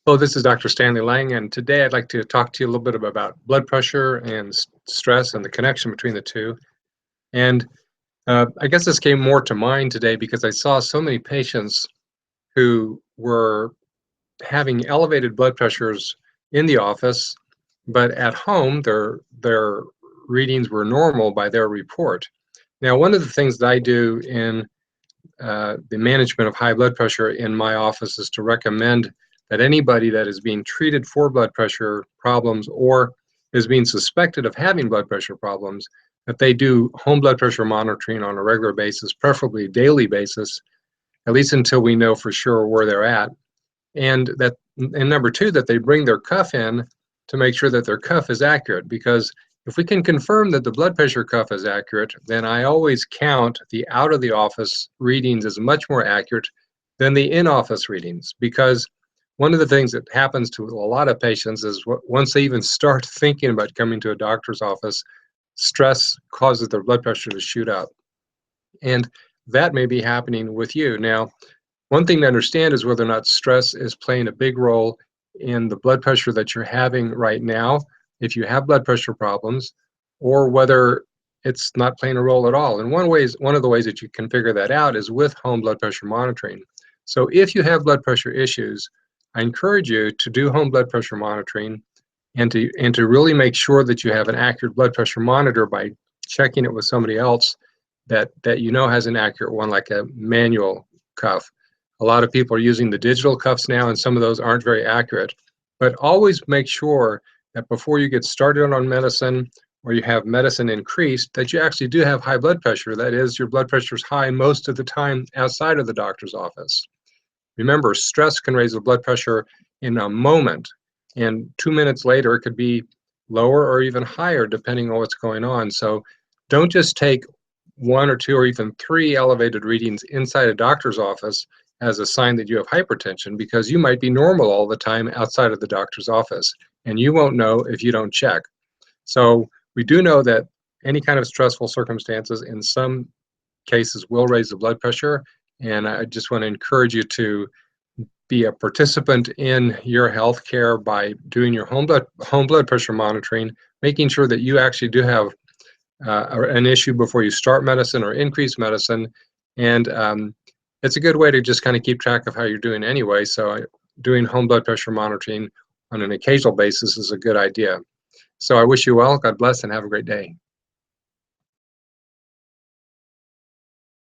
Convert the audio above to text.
Hello, this is Dr. Stanley Lang, and today I'd like to talk to you a little bit about blood pressure and stress and the connection between the two. And I guess this came more to mind today because I saw so many patients who were having elevated blood pressures in the office, but at home their readings were normal by their report. Now, one of the things that I do in the management of high blood pressure in my office is to recommend that anybody that is being treated for blood pressure problems or is being suspected of having blood pressure problems, that they do home blood pressure monitoring on a regular basis, preferably daily basis, at least until we know for sure where they're at. And number two, that they bring their cuff in to make sure that their cuff is accurate, because if we can confirm that the blood pressure cuff is accurate, then I always count the out of the office readings as much more accurate than the in-office readings. Because one of the things that happens to a lot of patients is once they even start thinking about coming to a doctor's office, stress causes their blood pressure to shoot up. And that may be happening with you. Now, one thing to understand is whether or not stress is playing a big role in the blood pressure that you're having right now, if you have blood pressure problems, or whether it's not playing a role at all. And one of the ways that you can figure that out is with home blood pressure monitoring. So if you have blood pressure issues, I encourage you to do home blood pressure monitoring and to really make sure that you have an accurate blood pressure monitor by checking it with somebody else that you know has an accurate one, like a manual cuff. A lot of people are using the digital cuffs now, and some of those aren't very accurate. But always make sure that before you get started on medicine or you have medicine increased, that you actually do have high blood pressure. That is, your blood pressure is high most of the time outside of the doctor's office. Remember, stress can raise the blood pressure in a moment, and 2 minutes later it could be lower or even higher depending on what's going on. So don't just take one or two or even three elevated readings inside a doctor's office as a sign that you have hypertension, because you might be normal all the time outside of the doctor's office, and you won't know if you don't check. So we do know that any kind of stressful circumstances in some cases will raise the blood pressure, and I just want to encourage you to be a participant in your health care by doing your home blood pressure monitoring, making sure that you actually do have an issue before you start medicine or increase medicine. And it's a good way to just kind of keep track of how you're doing anyway. So doing home blood pressure monitoring on an occasional basis is a good idea. So I wish you well. God bless and have a great day.